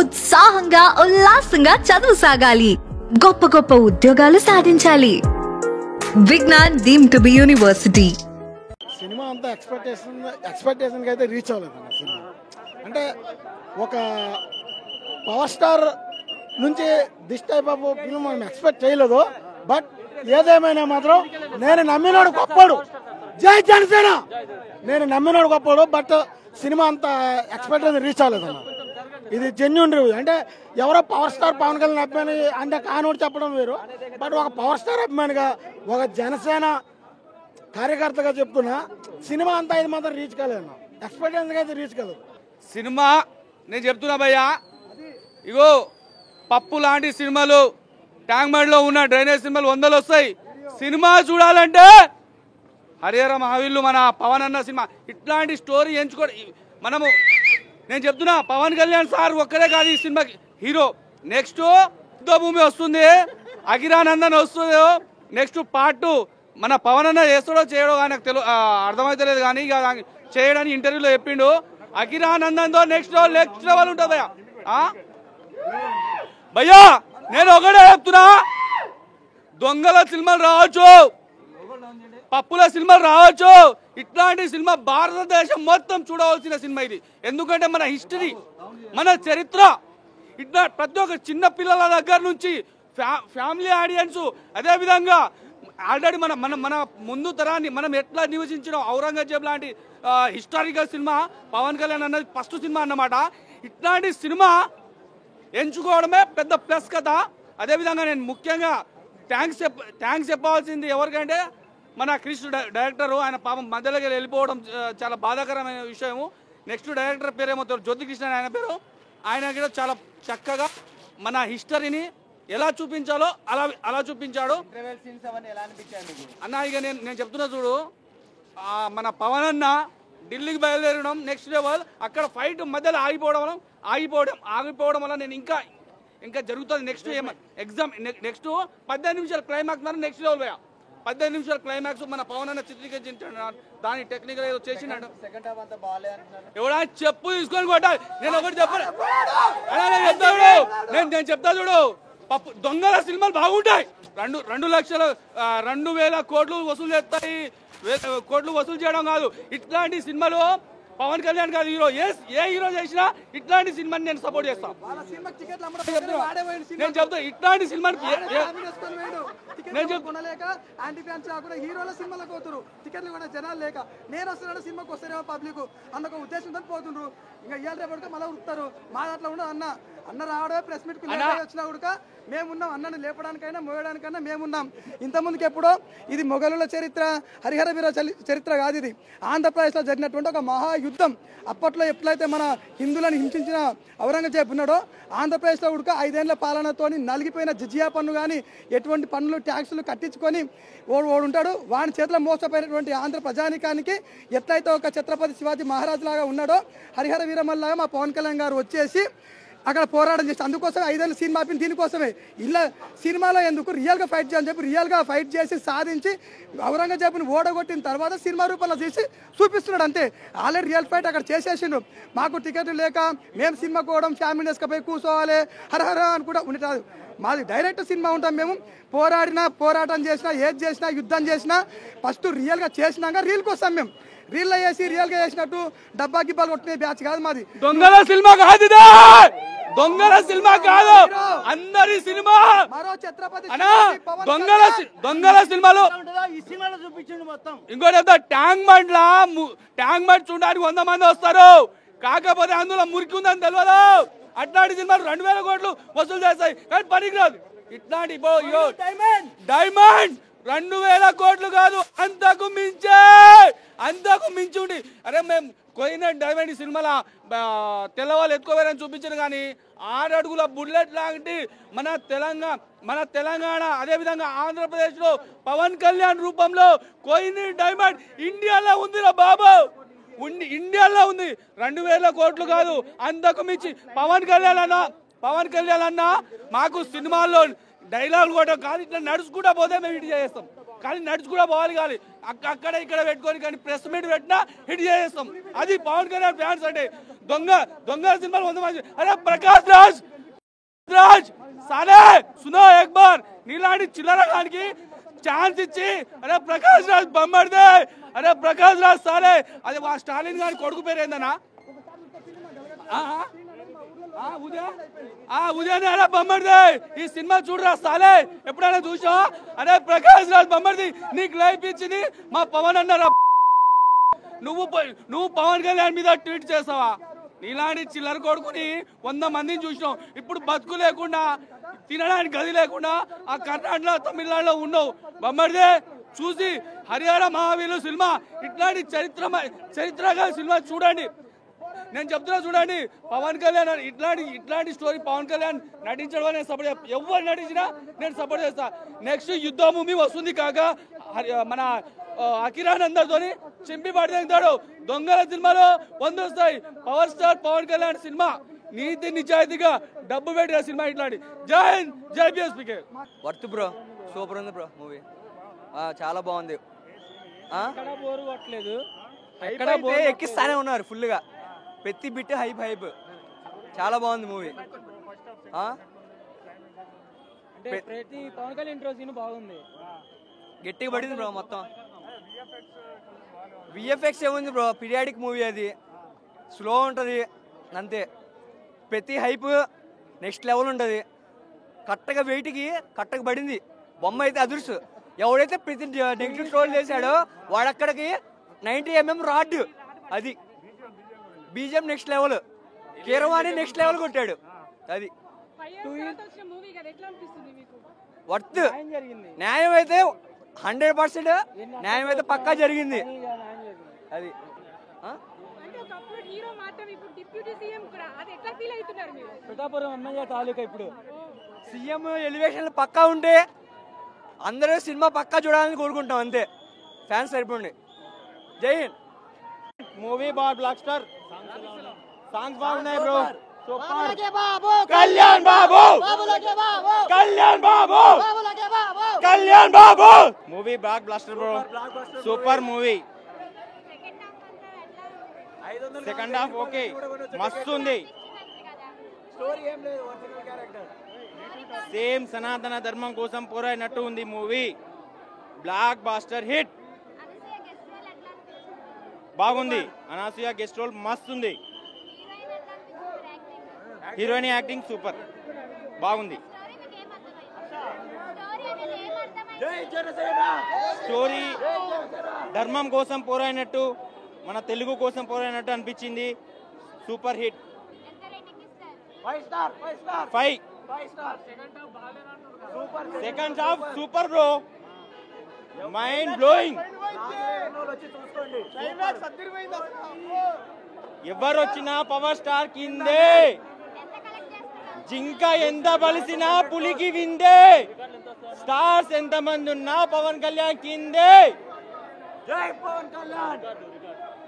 ఉత్సాహంగా ఉల్లాసంగా చదువు సాగాలి, గొప్ప గొప్ప ఉద్యోగాలు సాధించాలి. Vignan deemed to be university. సినిమా అంతా ఎక్స్పెక్టేషన్కి అయితే రీచ్ అవ్వలేదు అన్న సినిమా. అంటే ఒక పవర్ స్టార్ నుంచి దిస్ టైప్ ఆఫ్ ఫిల్మ్ మనం ఎక్స్పెక్ట్ చేయలేదు. బట్ ఏదేమైనా మాత్రం నేను నమ్మినోడు గొప్పడు, జై జనసేన. నేను నమ్మినోడు గొప్పడు. బట్ సినిమా అంత ఎక్స్పెక్టేషన్ రీచ్ అవ్వలేదు అన్న. ఇది జెన్యూన్ రివ్యూ. అంటే ఎవరో పవర్ స్టార్ పవన్ కళ్యాణ్ అభిమాని అంటే కానోడు చెప్పడం వేరు. బట్ ఒక పవర్ స్టార్ అభిమానిగా, ఒక జనసేన కార్యకర్తగా చెప్తున్నా, సినిమా అంతా ఇది మాత్రం రీచ్ కాలేదు. ఎక్స్పెక్టేషన్ అయితే రీచ్ కాలేదు సినిమా. నేను చెప్తున్నా భయ్యా, ఇగో పప్పు లాంటి సినిమాలు, ట్యాంక్ బండ్లో ఉన్న డ్రైనేజ్ సినిమాలు 100 వస్తాయి. సినిమా చూడాలంటే హరిహర మహావీరులు మన పవన్ అన్న సినిమా. ఇట్లాంటి స్టోరీ ఎంచుకోవడం మనము. నేను చెప్తున్నా, పవన్ కళ్యాణ్ సార్ ఒక్కడే కాదు ఈ సినిమాకి హీరో. నెక్స్ట్ యుద్ధభూమి వస్తుంది, అఖిరానందన్ వస్తుంది. నెక్స్ట్ పార్ట్ 2 మన పవన్ అన్న చేస్తాడో చేయడో కానీ నాకు అర్థమైతలేదు, కానీ ఇక చేయడానికి ఇంటర్వ్యూలో చెప్పిండు. అఖిరానందన్ తో నెక్స్ట్ లెవెల్ ఉంటుంది భయ్యా. భయ్యా నేను ఒకటే చెప్తున్నా, దొంగల సినిమాలు రావచ్చు, పప్పుల సినిమాలు రావచ్చు, ఇట్లాంటి సినిమా భారతదేశం మొత్తం చూడవలసిన సినిమా ఇది. ఎందుకంటే మన హిస్టరీ, మన చరిత్ర, ఇట్లా ప్రతి ఒక్క చిన్న పిల్లల దగ్గర నుంచి ఫ్యామిలీ ఆడియన్స్, అదేవిధంగా ఆల్రెడీ మన మన మన ముందు తరాన్ని మనం ఎట్లా నివసించడం, ఔరంగజేబ్ లాంటి హిస్టారికల్ సినిమా పవన్ కళ్యాణ్ అన్నది ఫస్ట్ సినిమా అన్నమాట. ఇట్లాంటి సినిమా ఎంచుకోవడమే పెద్ద ప్లస్ కదా. అదేవిధంగా నేను ముఖ్యంగా థ్యాంక్స్ చెప్పాల్సింది ఎవరికంటే మన క్రిష్ డైరెక్టరు. ఆయన పాపం మధ్యలోకి వెళ్ళిపోవడం చాలా బాధాకరమైన విషయము. నెక్స్ట్ డైరెక్టర్ పేరేమో జ్యోతికృష్ణ ఆయన పేరు. ఆయన కూడా చాలా చక్కగా మన హిస్టరీని ఎలా చూపించాలో అలా చూపించాడు అన్న. ఇక నేను చెప్తున్నా చూడు, మన పవన్ అన్న ఢిల్లీకి బయలుదేరడం నెక్స్ట్ లెవెల్. అక్కడ ఫైట్ మధ్యలో ఆగిపోవడం వల్ల నేను ఇంకా జరుగుతుంది. నెక్స్ట్ ఎగ్జామ్ నెక్స్ట్ 15 నిమిషాలు క్లైమాక్స్ మరి నెక్స్ట్ లెవెల్ పోయా. 15 నిమిషాలు క్లైమాక్స్ మన పవన్ అన్న చిత్రీకరించాడు. దాని టెక్నికల్ ఏదో చేసినాడు. ఎవడా చెప్పు తీసుకొని కొట్టాలి. నేను ఒకటి చెప్పను, నేను చెప్తా చూడు. దొంగల సినిమాలు బాగుంటాయి. 2,00,000 కోట్లు వసూలు చేస్తాయి. కోట్లు వసూలు చేయడం కాదు, ఇట్లాంటి సినిమాలు పవన్ కళ్యాణ్ గారు హీరో, ఏ హీరో చేసినా ఇట్లాంటి సినిమాని నేను సపోర్ట్ చేస్తాను. నేను చెప్తా ఇట్లాంటి సినిమాని హీరోల సినిమాలకు పోతున్నారు, టికెట్లు కూడా జనాలు లేక నేను వస్తున్నాను సినిమాకి వస్తారేమో పబ్లిక్ అన్న ఉద్దేశంతో పోతుండ్రు. ఇంకా ఇవాళ రేపటికి మళ్ళీ ఉడతారు. మా దాంట్లో ఉండదు. అన్న రావడమే ప్రెస్ మీట్ వచ్చినా కూడా మేమున్నాం. అన్నను లేపడానికైనా మోయడానికైనా మేమున్నాం. ఇంతకుముందుకు ఎప్పుడో ఇది మొఘలుల చరిత్ర, హరిహర వీర చరిత్ర కాదు. ఇది ఆంధ్రప్రదేశ్లో జరిగినటువంటి ఒక మహాయుద్ధం. అప్పట్లో ఎట్లయితే మన హిందువులను హింసించిన ఔరంగజేబు ఉన్నాడో, ఆంధ్రప్రదేశ్లో ఉడక 5 ఏళ్ల పాలనతో నలిగిపోయిన జిజియా పన్ను కానీ ఎటువంటి పన్నులు ట్యాక్సులు కట్టించుకొని ఓడు ఉంటాడు. వాడి చేతిలో మోసపోయినటువంటి ఆంధ్ర ప్రజానికానికి ఎట్లయితే ఒక ఛత్రపతి శివాజీ మహారాజు లాగా ఉన్నాడో, హరిహర వీరమల్లాగా మా పవన్ కళ్యాణ్ గారు వచ్చేసి అక్కడ పోరాటం చేసి అందుకోసమే 5 ఏళ్ళు సినిమా ఆపింది. దీనికోసమే ఇలా సినిమాలో ఎందుకు రియల్గా ఫైట్ చేయాలని చెప్పి రియల్గా ఫైట్ చేసి సాధించి ఔరంగజేబుని ఓడగొట్టిన తర్వాత సినిమా రూపంలో తీసి చూపిస్తున్నాడు అంతే. ఆల్రెడీ రియల్ ఫైట్ అక్కడ చేసేసిండు. మాకు టికెట్లు లేక మేము సినిమాకి పోవడం, ఫ్యామిలీ వేసుకపోయి కూర్చోవాలి హరహర అని కూడా ఉండేది. మాది డైరెక్ట్ సినిమా ఉంటాం. మేము పోరాటం చేసినా, ఏది చేసినా, యుద్ధం చేసినా ఫస్ట్ రియల్గా చేసినాక రీల్కి వస్తాం. మేము రీల్ చేసి రియల్గా చేసినట్టు డబ్బా గిబ్బాలు కొట్టిన బ్యాచ్ కాదు మాది. దొంగల సినిమా కాదు, దొంగల సినిమా కాదు, అందరి సినిమా. మరో ఛత్రపతి దొంగల సినిమాలు ఈ సినిమాలో చూపించండి మొత్తం. ఇంకోటి ట్యాంక్ బండ్ చూడడానికి 100 మంది వస్తారు. కాకపోతే అందులో మురికి ఉందని తెలియదు. అట్లాంటి సినిమాలు 2,000 కోట్లు వసూలు చేస్తాయి కానీ పనికిరాదు. ఇట్లాంటి డైమండ్ 2,000 కోట్లు కాదు, అంతకు మించి ఉండి. అరే మేము కోయిన డైమండ్ సినిమాల తెల్లవాళ్ళు ఎత్తుకోవాలని చూపించారు కానీ 6 అడుగుల బుల్లెట్ లాంటి మన తెలంగాణ అదేవిధంగా ఆంధ్రప్రదేశ్లో పవన్ కళ్యాణ్ రూపంలో కోయిన డైమండ్ ఇండియాలో ఉందిరా బాబు. ఇండియాలో ఉంది. 2,000 కోట్లు కాదు, అంతకు మించి. పవన్ కళ్యాణ్ అన్న మాకు సినిమాల్లో డైలాగులు కూడా కాదు, ఇట్లా నడుచుకుంటా పోతే మేము ఇటు చేస్తాం. కానీ నడుచుకుంటా పోవాలి. అక్కడ ఇక్కడ పెట్టుకొని కానీ ప్రెస్ మీట్ పెట్టినా హిట్ చేస్తాం. అది పవన్ కళ్యాణ్ ఫ్యాన్స్ అంటే. దొంగ సినిమాలు 100 మంది. అరే ప్రకాష్ రాజ్ సాలే సునో ఎక్ బార్ నీలాంటి చిల్లర గానికి ఛాన్స్ ఇచ్చి అరే ప్రకాష్ రాజ్ బొమ్మడిదే, అరే ప్రకాష్ రాజ్ సాలే. అదే స్టాలిన్ గారి కొడుకు పేరు ఏందన్నా ఉదయాన్నే అలా బొమ్మడిదే. ఈ సినిమా చూడరా సాలే, ఎప్పుడైనా చూసా? అరే ప్రకాష్ రాజ్ బొమ్మడిది నీకు లైఫ్ ఇచ్చింది మా పవన్ అన్నారా. నువ్వు పవన్ కళ్యాణ్ మీద ట్వీట్ చేస్తావా? నీలాంటి చిల్లర కొడుకుని 100 మందిని చూసినావు. ఇప్పుడు బతుకు లేకుండా తినడానికి గది లేకుండా ఆ కర్ణాటకలో తమిళనాడులో ఉన్నావు. బొమ్మడిదే చూసి హరియాణ మహావీరు సినిమా ఇట్లాంటి చరిత్రగా సినిమా చూడండి. నేను చెప్తున్నా చూడండి, పవన్ కళ్యాణ్ ఇట్లాంటి స్టోరీ పవన్ కళ్యాణ్ నటించడం నేను సపోర్ట్ చేస్తా. ఎవరు నటించినా నేను సపోర్ట్ చేస్తా. నెక్స్ట్ యుద్ధ మూవీ వస్తుంది కాక మన అకిరానందర్తో చింపి పడితాడు. దొంగల సినిమాలో 100 వస్తాయి. పవర్ స్టార్ పవన్ కళ్యాణ్ సినిమా నీతి నిజాయితీగా డబ్బు పెట్టిన సినిమా ఇట్లాంటి. జై హింద్, జై బిఎస్పీకే. వర్త్ బ్రో, సూపర్ ఉంది బ్రో మూవీ, చాలా బాగుంది. ఎక్కిస్తానే ఉన్నారు ఫుల్ గా, ప్రతి బిట్ హైప్ చాలా బాగుంది మూవీ. ప్రతి పవన్ కళ్యాణ్ ఇంట్రో సీన్ బాగుంది, గట్టిగా పడింది బ్రో. మొత్తం విఎఫ్ఎక్స్ ఏముంది బ్రో, పీరియాడిక్ మూవీ, అది స్లో ఉంటుంది అంతే. ప్రతి హైప్ నెక్స్ట్ లెవెల్ ఉంటుంది. కట్టగా వెయిట్కి కట్టగా పడింది బొమ్మ అయితే అదుర్సు. ఎవడైతే ప్రతి నెగిటివ్ స్టోరీ చేశాడో వాడక్కడికి 90mm రాడ్. అది బీజం next level, Keeravani next level కొట్టాడు. అది వర్త్. న్యాయం అయితే 100% న్యాయం అయితే పక్కా జరిగింది. అది పిఠాపురం ఎమ్మెల్యే తాలూకా ఇప్పుడు సీఎం ఎలివేషన్ పక్కా ఉంటే అందరూ సినిమా పక్కా చూడాలని కోరుకుంటాం అంతే. ఫ్యాన్స్ సరిపోండి. Jai Hind. Movie black star, songs బాగున్నాయి bro. Kalyan Babu movie blaster bro, super movie. Second half okay, మస్తు ఉంది. సేమ్ సనాతన ధర్మం కోసం పోరాడినట్టు ఉంది మూవీ. బ్లాక్ బాస్టర్ హిట్, బాగుంది. అనసూయ గెస్ట్ రోల్ మస్తు ఉంది. హీరోయిన్ యాక్టింగ్ సూపర్, బాగుంది. స్టోరీ ధర్మం కోసం పోరాడినట్టు, మన తెలుగు కోసం పోరాడినట్టు అనిపించింది. Super hit. 5. Second half super bro, mind blowing. ఎవరు వచ్చినా పవర్ స్టార్ కిందే. జింక ఎంత బలిసినా పులికి విందే. స్టార్స్ ఎంత మంది ఉన్నా పవన్ కళ్యాణ్ కిందే. జై పవన్ కళ్యాణ్.